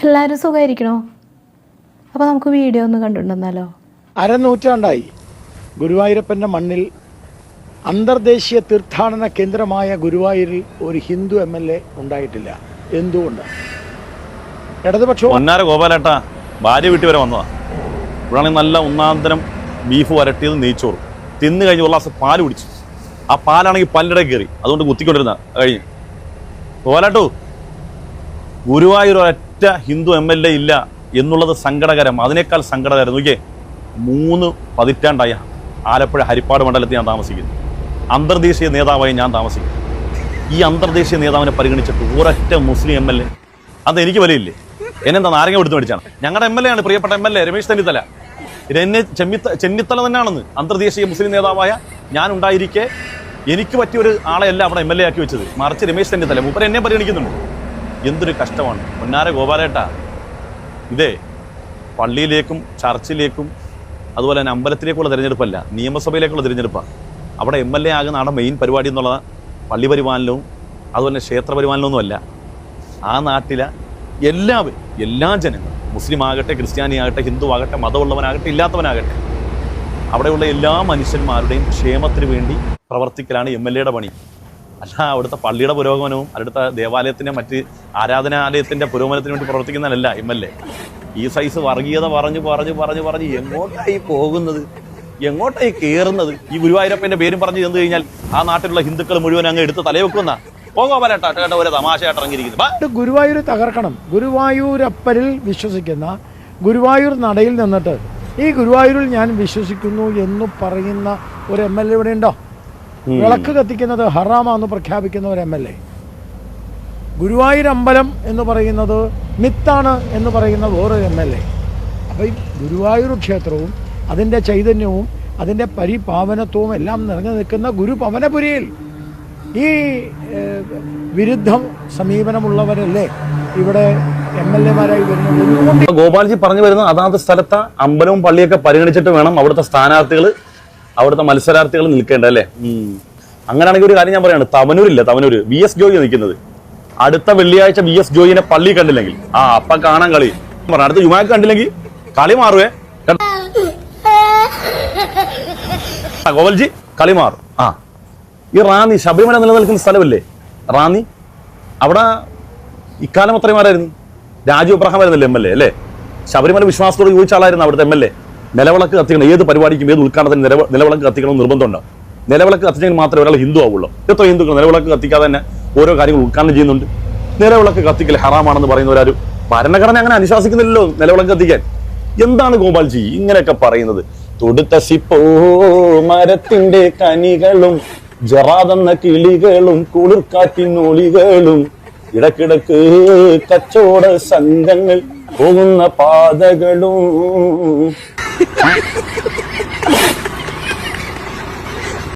എല്ലാവരും സുഖമായിരിക്കണോ? അപ്പോൾ നമുക്ക് വീഡിയോ ഒന്ന് കണ്ടുണ്ടെന്നാലോ. അരനൂറ്റാണ്ടായി ഗുരുവായൂരപ്പൻ്റെ മണ്ണിൽ അന്തർദേശീയ തീർത്ഥാടന കേന്ദ്രമായ ഗുരുവായൂരിൽ ഒരു ഹിന്ദു MLA ഉണ്ടായിട്ടില്ല. എന്തുകൊണ്ട്? ഇടതുപക്ഷവും പൊന്നാര ഗോപാലേട്ടാ ഭാര്യ വീട്ടിൽ വരെ വന്നതാ. ഇവിടെയാണെങ്കിൽ നല്ല ഒന്നാന്തരം ബീഫ് വരട്ടിയത് നെയ്ച്ചോറ് തിന്നു കഴിഞ്ഞ് ഒരു ഗ്ലാസ് പാല് കുടിച്ചു. ആ പാലാണെങ്കിൽ പല്ലിടെ കയറി, അതുകൊണ്ട് കുത്തിക്കൊണ്ടിരുന്ന കഴിഞ്ഞു. ഗോപാലേട്ടു, ഗുരുവായൂർ ഒരൊറ്റ ഹിന്ദു MLA ഇല്ല എന്നുള്ളത് സങ്കടകരം. അതിനേക്കാൾ സങ്കടകരം നോക്കിയേ, 3 പതിറ്റാണ്ടായ ആലപ്പുഴ ഹരിപ്പാട് മണ്ഡലത്തിൽ ഞാൻ താമസിക്കുന്നു. അന്തർദേശീയ നേതാവായി ഞാൻ താമസിക്കുന്നു. ഈ അന്തർദേശീയ നേതാവിനെ പരിഗണിച്ചിട്ട് ഒരൊറ്റ മുസ്ലിം MLA അത് എനിക്ക് വിലയില്ലേ? എന്നെന്താ നാരങ്ങ എടുത്ത് മേടിച്ചാണ്? ഞങ്ങളുടെ MLA ആണ്, പ്രിയപ്പെട്ട MLA രമേശ് ചെന്നിത്തല. എന്നെ ചെന്നിത്തല തന്നെയാണെന്ന് അന്തർദേശീയ മുസ്ലിം നേതാവായ ഞാൻ ഉണ്ടായിരിക്കെ എനിക്ക് പറ്റിയൊരു ആളെയല്ല അവിടെ MLA ആക്കി വെച്ചത്, മറിച്ച് രമേശ് ചെന്നിത്തല. മൂപ്പർ എന്നെ പരിഗണിക്കുന്നുണ്ട്. എന്തൊരു കഷ്ടമാണ് പൊന്നാര ഗോപാലേട്ടാ. ഇതേ പള്ളിയിലേക്കും ചർച്ചിലേക്കും അതുപോലെ തന്നെ അമ്പലത്തിലേക്കുള്ള തിരഞ്ഞെടുപ്പല്ല, നിയമസഭയിലേക്കുള്ള തിരഞ്ഞെടുപ്പാണ്. അവിടെ MLA ആകുന്ന ആടെ മെയിൻ പരിപാടി എന്നുള്ളത് പള്ളി പരിപാലനവും അതുപോലെ ക്ഷേത്ര പരിപാലനമൊന്നും അല്ല. ആ നാട്ടിലെ എല്ലാ ജനങ്ങളും, മുസ്ലിം ആകട്ടെ, ക്രിസ്ത്യാനി ആകട്ടെ, ഹിന്ദു ആകട്ടെ, മതമുള്ളവനാകട്ടെ, ഇല്ലാത്തവനാകട്ടെ, അവിടെയുള്ള എല്ലാ മനുഷ്യന്മാരുടെയും ക്ഷേമത്തിന് വേണ്ടി പ്രവർത്തിക്കലാണ് MLAയുടെ പണി. അല്ല അവിടുത്തെ പള്ളിയുടെ പുരോഗമനവും അവിടുത്തെ ദേവാലയത്തിൻ്റെ മറ്റ് ആരാധനാലയത്തിൻ്റെ പുരോഗമനത്തിന് വേണ്ടി പ്രവർത്തിക്കുന്നതല്ല MLA. ഈ സൈസ് വർഗീയത പറഞ്ഞ് എങ്ങോട്ടായി പോകുന്നത്, എങ്ങോട്ടായി കയറുന്നത്? ഈ ഗുരുവായൂരപ്പൻ്റെ പേരും പറഞ്ഞ് ചെന്ന് കഴിഞ്ഞാൽ ആ നാട്ടിലുള്ള ഹിന്ദുക്കൾ മുഴുവൻ അങ്ങ് എടുത്ത് തലവെക്കുന്ന പോകാൻ ഒരു തമാശയായിട്ട് ഇറങ്ങിയിരിക്കുന്നു. ഗുരുവായൂർ തകർക്കണം. ഗുരുവായൂരപ്പനിൽ വിശ്വസിക്കുന്ന, ഗുരുവായൂർ നടയിൽ നിന്നിട്ട് ഈ ഗുരുവായൂരിൽ ഞാൻ വിശ്വസിക്കുന്നു എന്ന് പറയുന്ന ഒരു MLA ഇവിടെ ഉണ്ടോ? വിളക്ക് കത്തിക്കുന്നത് ഹറാമാന്ന് പ്രഖ്യാപിക്കുന്ന ഒരു MLA, ഗുരുവായൂർ അമ്പലം എന്ന് പറയുന്നത് മിത്താണ് എന്ന് പറയുന്ന വേറൊരു MLA. അപ്പോൾ ഈ ഗുരുവായൂർ ക്ഷേത്രവും അതിൻ്റെ ചൈതന്യവും അതിൻ്റെ പരിപാവനത്വവും എല്ലാം നിറഞ്ഞു നിൽക്കുന്ന ഗുരുപവനപുരിയിൽ ഈ വിരുദ്ധ സമീപനമുള്ളവരല്ലേ ഇവിടെ MLA-മാരായി വരുന്നത്? ഗോപാൽജി പറഞ്ഞു വരുന്നത് അതാത് സ്ഥലത്തെ അമ്പലവും പള്ളിയൊക്കെ പരിഗണിച്ചിട്ട് വേണം അവിടുത്തെ സ്ഥാനാർത്ഥികൾ, അവിടുത്തെ മത്സരാർത്ഥികൾ നിൽക്കേണ്ടല്ലേ. അങ്ങനെയാണെങ്കിൽ ഒരു കാര്യം ഞാൻ പറയാണ്, തവനൂര് VS ജോയി നിൽക്കുന്നത്. അടുത്ത വെള്ളിയാഴ്ച VS ജോയിനെ പള്ളി കണ്ടില്ലെങ്കിൽ അപ്പ കാണാൻ കളി പറഞ്ഞു. അടുത്ത ജുമാക്ക് കണ്ടില്ലെങ്കിൽ കളി മാറുവേ. ഗോപാൽജി കളി മാറും. ഈ റാന്നി ശബരിമല നിലനിൽക്കുന്ന സ്ഥലമല്ലേ റാന്നി? അവിടെ ഇക്കാലം അത്രയുമാരായിരുന്നു. രാജു അബ്രഹാം ആയിരുന്നല്ലേ MLA അല്ലേ? ശബരിമല വിശ്വാസത്തോട് ചോദിച്ച ആളായിരുന്നു അവിടുത്തെ MLA. നിലവിളക്ക് കത്തിക്കണം, ഏത് പരിപാടിക്കും ഏത് ഉദ്ഘാടനത്തിന് നിലവിളക്ക് കത്തിക്കണം നിർബന്ധമുണ്ട്. നിലവിളക്ക് കത്തിച്ചെങ്കിൽ മാത്രമേ ഒരാൾ ഹിന്ദു ആവുള്ളൂ. എത്ര ഹിന്ദുക്കൾ നിലവിളക്ക് കത്തിക്കാതെ തന്നെ ഓരോ കാര്യങ്ങൾ ഉദ്ഘാടനം ചെയ്യുന്നുണ്ട്. നിലവിളക്ക് കത്തിക്കൽ ഹറാമാണെന്ന് പറയുന്നവരാരും ഭരണഘടന അങ്ങനെ അനുശാസിക്കുന്നില്ലല്ലോ നിലവിളക്ക് കത്തിക്കാൻ. എന്താണ് ഗോപാൽജി ഇങ്ങനെയൊക്കെ പറയുന്നത്? തൊടുത്ത സിപ്പോ മരത്തിന്റെ കനികളും ജറാതെന്ന കിളികളും കുളിർക്കാറ്റിനൊളികളും ഇടക്കിടക്ക് കച്ചവട സംഘങ്ങൾ പോകുന്ന പാതകളും